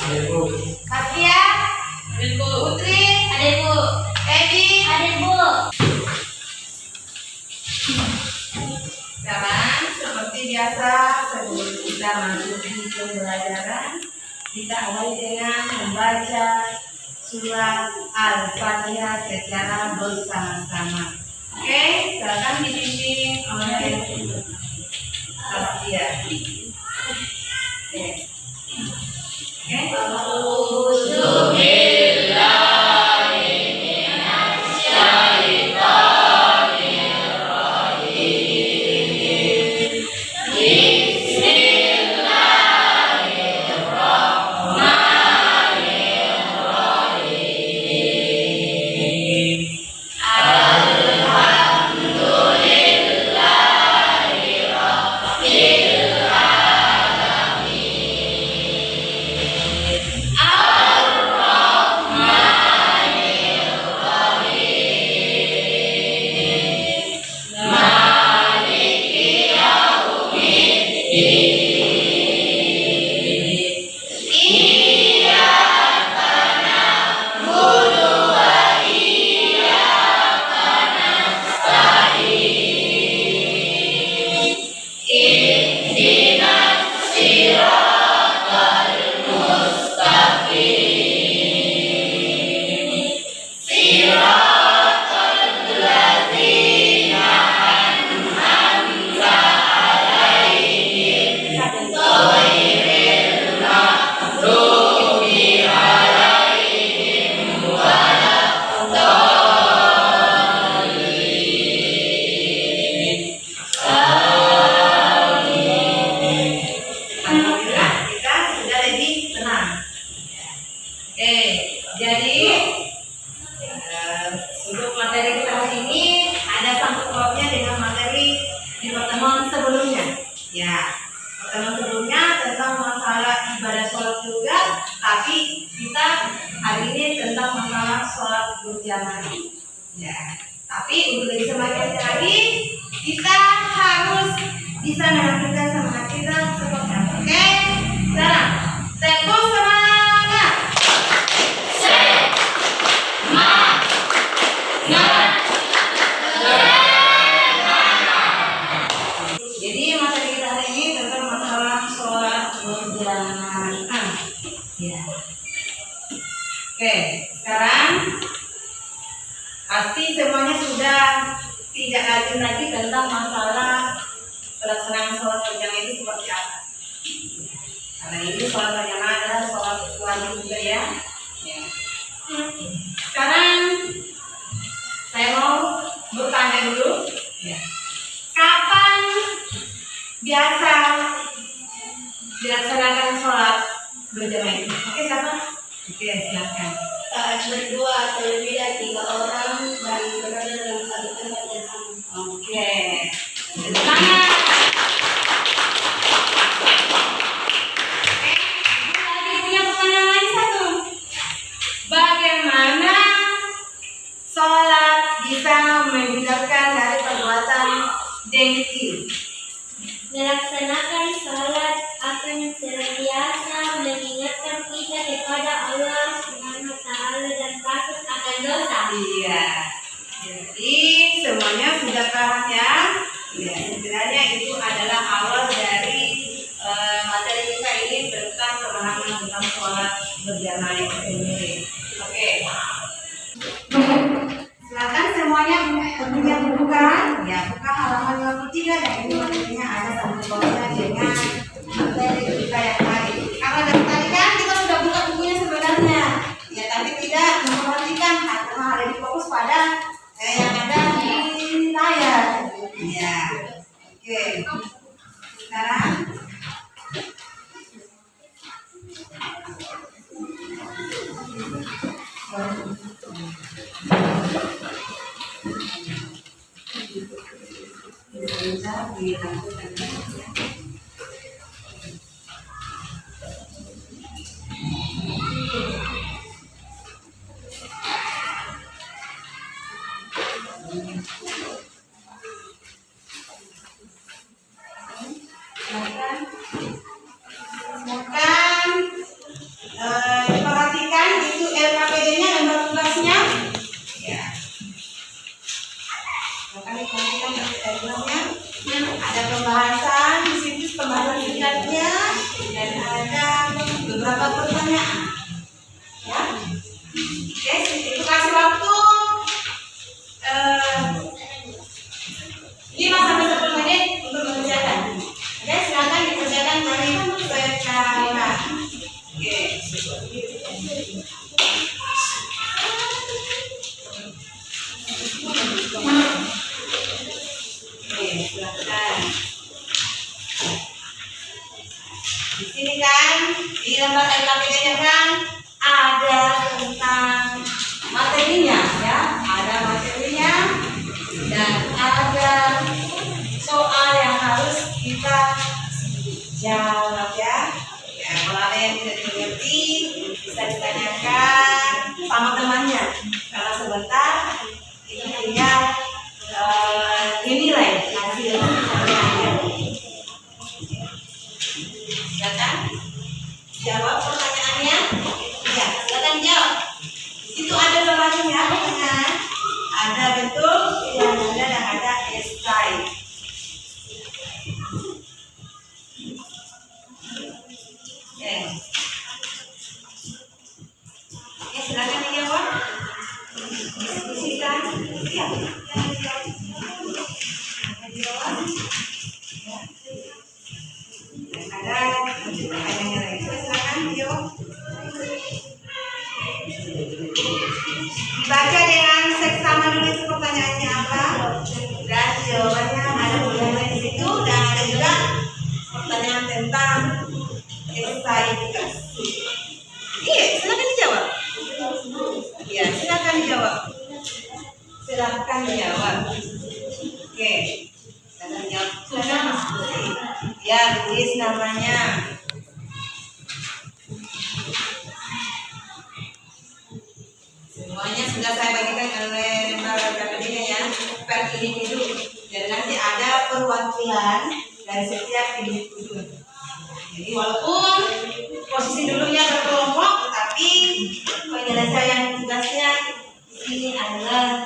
Saskia, Putri, ada Ibu. Edi, ada Ibu. Sekarang seperti biasa sebelum kita masuk di pembelajaran, kita awali dengan membaca surat Al-Fatihah secara bersama-sama. Oke, silakan dipimpin oleh Saskia. Oke. Jadi untuk materi kita hari ini ada sangkut pautnya dengan materi di pertemuan sebelumnya. Ya, pertemuan sebelumnya tentang masalah ibadah sholat juga, tapi kita hari ini tentang masalah sholat berjamaah. Ya, tapi untuk lebih semangat lagi, kita harus bisa mengaturkan semangat kita seperti apa. Oke, sekarang tepuk semangat. Ya. Oke, sekarang pasti semuanya sudah tidak asing lagi tentang masalah pelaksanaan sholat berjamaah itu seperti apa. Karena ini sholat berjamaah adalah sholat wajib juga ya. Sekarang saya mau bertanya dulu. Ya. Kapan biasa dilaksanakan sholat berjamaah itu? Oke, siapa? Oke, silakan. Saat berdua atau lebih dari 3 orang dan berada dalam satu tempat yang sama. Oke, semangat. Oke, ibu lagi punya pertanyaan lagi satu. Bagaimana sholat bisa menghindarkan dari perbuatan dengki? Melaksanakan sholat akan senantiasa mengingatkan kita kepada Allah Subhanahu wa Ta'ala dan takut akan dosa. Iya. Jadi semuanya sudah paham ya? Ya, sebenarnya itu adalah awal dari materi kita ini tentang pemahaman tentang sholat berjamaah itu sendiri. Oke. Silakan semuanya punya buku kan? Ya, buka halaman 53 dan ini materinya ada sangkut pautnya dengan materi kita yang tadi. Kalau dari tadi kan kita sudah buka bukunya sebenarnya, ya tapi tidak memperhatikan karena ada di fokus pada yang ada di layar. Ya, oke. Sekarang bisa dilakukan. Silakan Silakan. Di sini kan di lembar LKPD-nya kan ada tentang materinya ya, ada materinya dan ada soal yang harus kita jawab ya. Ya, kalau ada yang tidak dimengerti bisa ditanyakan sama temannya. Karena sebentar itu tinggal dinilai hasil kerjanya. Ya kan? Jawab pertanyaannya. Ya, silakan jawab. Di situ ada gambarnya ya, pertanyaan. Ada bentuk yang ada dan ada esai. Oke. Oke, silakan dijawab. Diskusikan. Ya, silakan dijawab. Silakan dijawab. Ya. Ada pertanyaannya lagi. Silakan dijawab. Dibaca dengan seksama dulu itu pertanyaannya apa dan jawabannya ada tulisannya di situ dan ada juga pertanyaan tentang esai tugas. Iya, silakan dijawab. Iya, silakan dijawab. Silakan dijawab. Oke, silakan dijawab. Silakan diskusi. Ya, tulis namanya. Semuanya sudah saya bagikan oleh lembar KPD-nya ya, per individu. Dan nanti ada perwakilan dari setiap individu. Jadi walaupun posisi dulunya berkelompok, tetapi penyelesaian tugasnya di sini adalah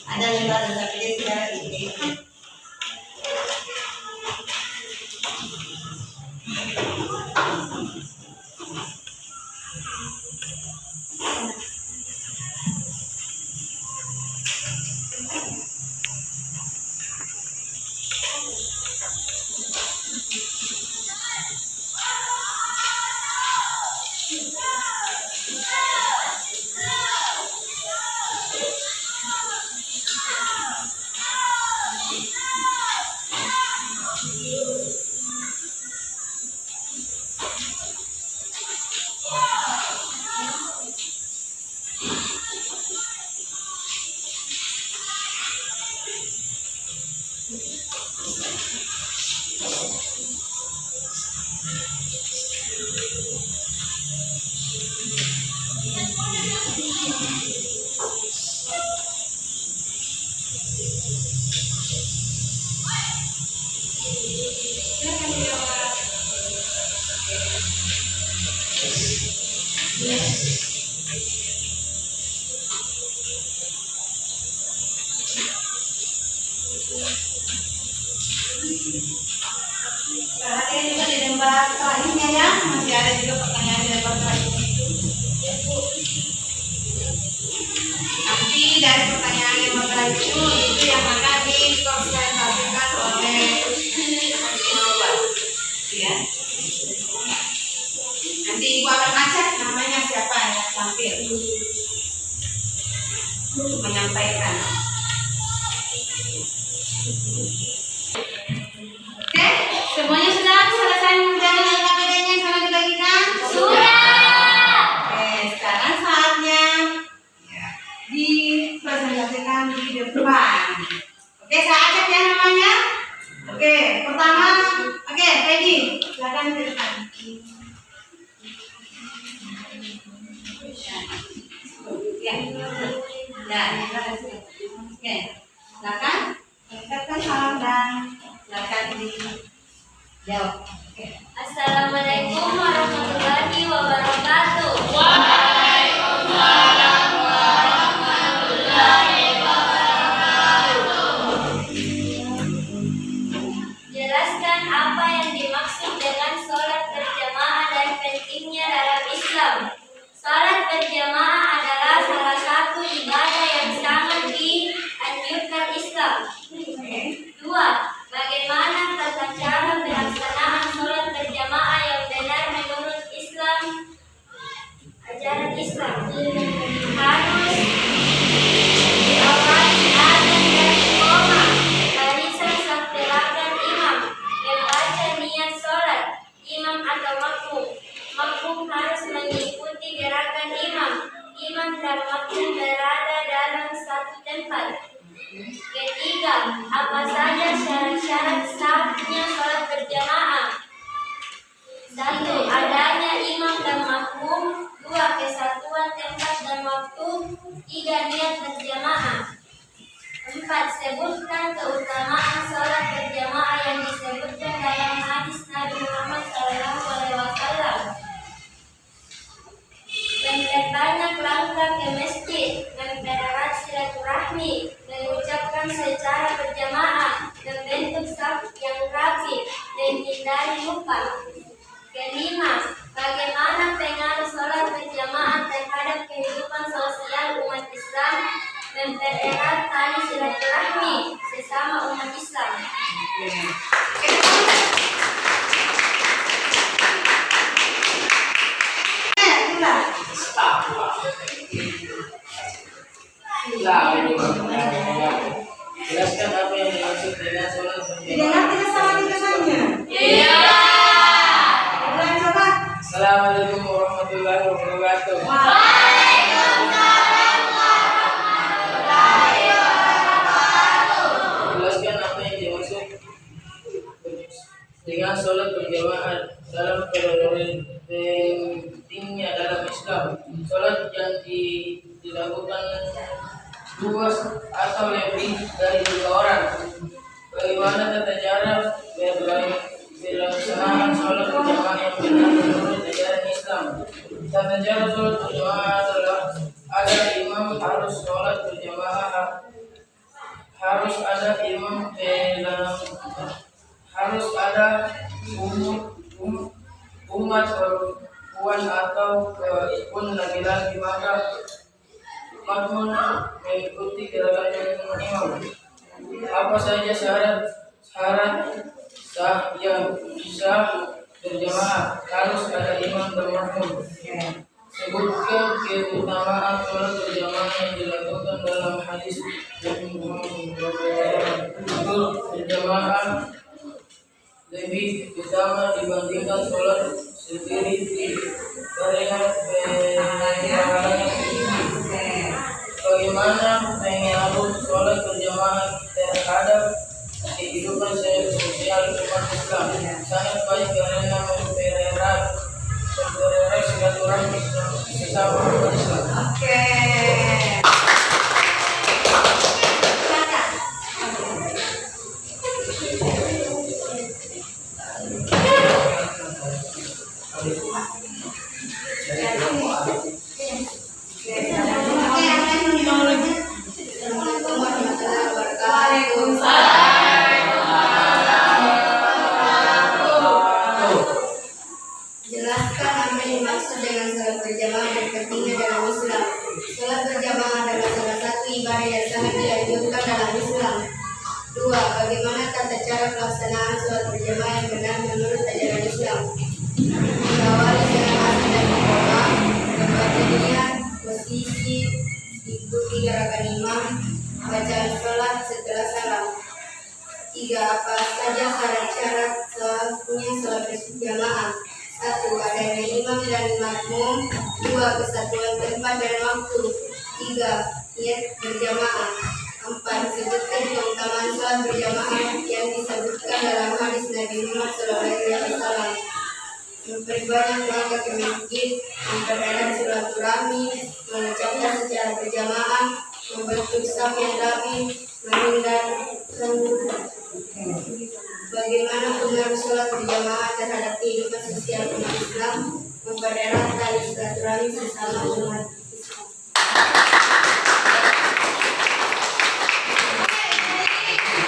ada lembar KPD secara individu. Perhatikan juga di lembar terakhirnya ya, masih ada juga pertanyaan di lembar terakhir itu. Nanti dari pertanyaan lembar terakhir itu yang akan dikonsentrasikan oleh siswa, ya. Nanti ibu akan acak namanya siapa yang tampil untuk menyampaikan. Oke, semuanya sudah selesai mengerjakan LKPD-nya yang sudah dibagikan? Sudah. Oke, sekarang saatnya ya, dipresentasikan di depan. Oke, saya ajak ya namanya. Oke, pertama, oke, Feby, silakan ke depan. Ya, oke, silakan. Ucapkan salam dan silakan dijawab. Oke. Assalamualaikum warahmatullahi wabarakatuh. Jelaskan apa yang dimaksud dengan sholat berjamaah dan pentingnya dalam Islam. Sholat berjamaah adalah salah satu ibadah yang sangat dianjurkan Islam. Dua, bagaimana tata cara pelaksanaan sholat berjamaah yang benar menurut Islam? Ajaran Islam. Harus diawali azan dan iqamah, barisan sampai belakang imam, membaca niat sholat, imam atau makmum. Makmum harus mengikuti gerakan imam. Imam dan makmum berada dalam satu tempat. Ketiga, apa saja syarat-syarat sahnya sholat berjamaah? 1. Adanya imam dan makmum. 2. Kesatuan tempat dan waktu. 3. Niat berjamaah. 4. Sebutkan keutamaan sholat berjamaah yang disebutkan dalam hadis Nabi Muhammad SAW. Memperbanyak langkah ke masjid, mempererat silaturahmi, mengucapkan secara berjamaah, membentuk saf yang rapi, menghindari lupa. Kelima, bagaimana pengaruh sholat berjamaah terhadap kehidupan sosial umat Islam, mempererat tali silaturahmi sesama umat Islam. Jelaskan apa yang dimaksud dengan sholat Didengar berjamaah. tidak sama tulisannya? Iya. Ulang coba. Assalamualaikum warahmatullahi wabarakatuh. Jelaskan apa yang dimaksud dengan sholat berjamaah dalam pentingnya dalam Islam. Sholat yang dilakukan dua atau lebih dari 2 orang. Bagaimana tata cara pelaksanaan sholat berjamaah yang benar menurut ajaran Islam? Tata cara sholat berjamaah adalah ada imam harus sholat berjamaah, harus ada imam dalam, harus ada umat perempuan atau pun laki-laki, maka makmum mengikuti gerakan imam. Apa saja syarat sah yang bisa berjamaah? Harus ada imam dan makmum. Sebutkan keutamaan sholat berjamaah yang dilakukan dalam hadis Nabi Muhammad SAW. Berjamaah lebih utama dibandingkan sholat sendiri karena pahalanya tinggi. Bagaimana pengaruh sholat berjamaah terhadap kehidupan sosial umat Islam? Sangat baik karena mempererat silaturahmi sesama umat Islam. Oke. Jelaskan apa yang dimaksud dengan sholat berjamaah dan pentingnya dalam Islam. Sholat berjamaah adalah salah satu ibadah yang sangat dianjurkan dalam Islam. 2. Bagaimana tata cara pelaksanaan sholat berjamaah yang benar menurut ajaran Islam? Diawali dengan azan dan iqamah, membaca niat, posisi, ikuti gerakan imam, bacaan sholat setelah salam. 3. Apa saja syarat-syarat sahnya sholat berjamaah? 1. Adanya imam dan makmum. 2. Kesatuan tempat dan waktu. 3. Niat berjamaah. 4. Sebutkan keutamaan sholat berjamaah yang disebutkan dalam hadis Nabi Muhammad SAW. Memperbanyak langkah ke masjid, mempererat silaturahmi, mengucapkan secara berjamaah, membentuk saf yang rapi, menghindari. Bagaimana pengaruh sholat berjamaah terhadap kehidupan sosial umat Islam? Mempererat tali silaturahmi sesama umat Islam.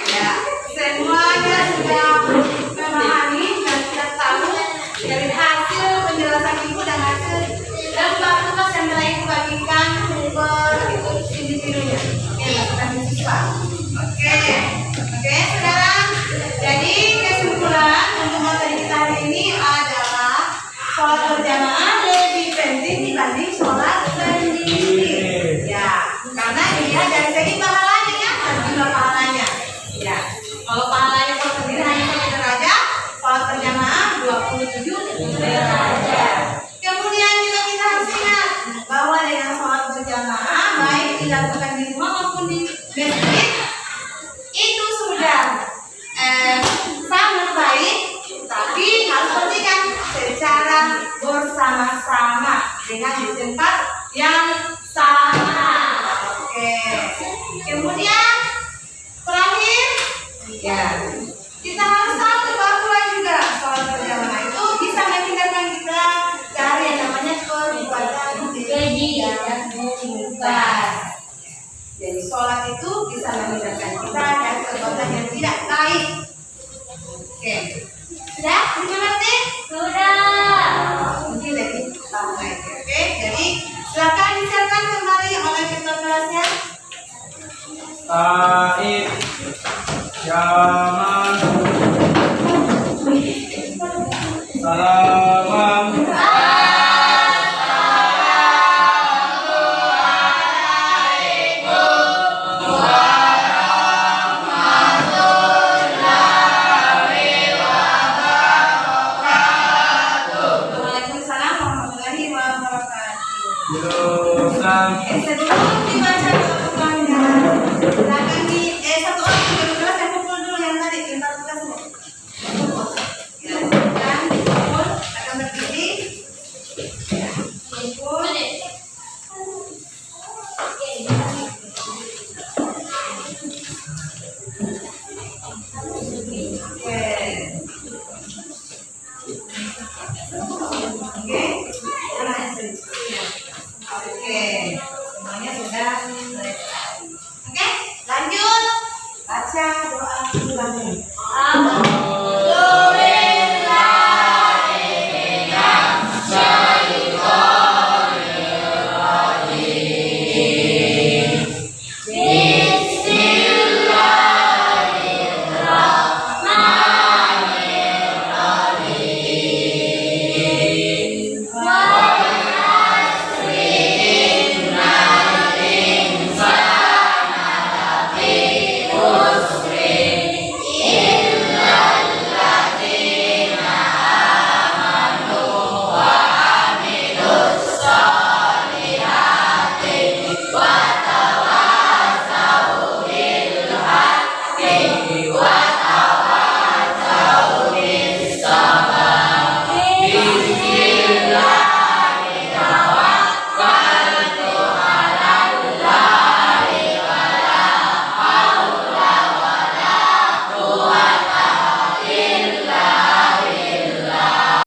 Ya, semuanya sudah memahami dan sudah tahu dari hasil penjelasan ibu dan hasil dan tugas yang telah ibu bagikan per individunya. Oke, lakukan siswa. Oke, saudara. Jadi kesimpulan untuk materi kita hari ini adalah sholat berjamaah lebih penting dibanding sholat sholat sendiri. Ya, karena dia dari segi pahalanya ya, dan juga pahalanya. Ya, kalau pahalanya sholat sendiri hanya 1 derajat, sholat berjamaah 27 derajat. Kemudian juga kita harus ingat bahwa dengan sholat berjamaah baik dilakukan di rumah maupun di masjid itu sudah sangat baik, tapi harus perhatikan secara bersama-sama dengan di tempat yang sama. Oke. Kemudian terakhir, ya kita harus tahu bahwa juga sholat berjamaah itu bisa menghindarkan kita dari yang namanya perbuatan kejiwaan. Jadi sholat itu bisa menghindarkan kita dari perbuatan yang tidak baik. Oke, sudah dimengerti? Sudah. Mungkin lebih tahu lagi. Oke, jadi silakan disiapkan kembali oleh ketua kelasnya. Taib, Yaman, Salamam, Waalaikumsalam warahmatullahi wabarakatuh. Jurusan, Sebelum dibaca doa-doanya, silakan satu orang yang kelas yang kumpul dulu yang tadi pintar tugasnya. Kumpul. Ya, silakan kumpul akan berdiri. Ya, kumpul. Oke. Oke. Oke, semuanya sudah selesai. Oke, lanjut baca doa ulangi.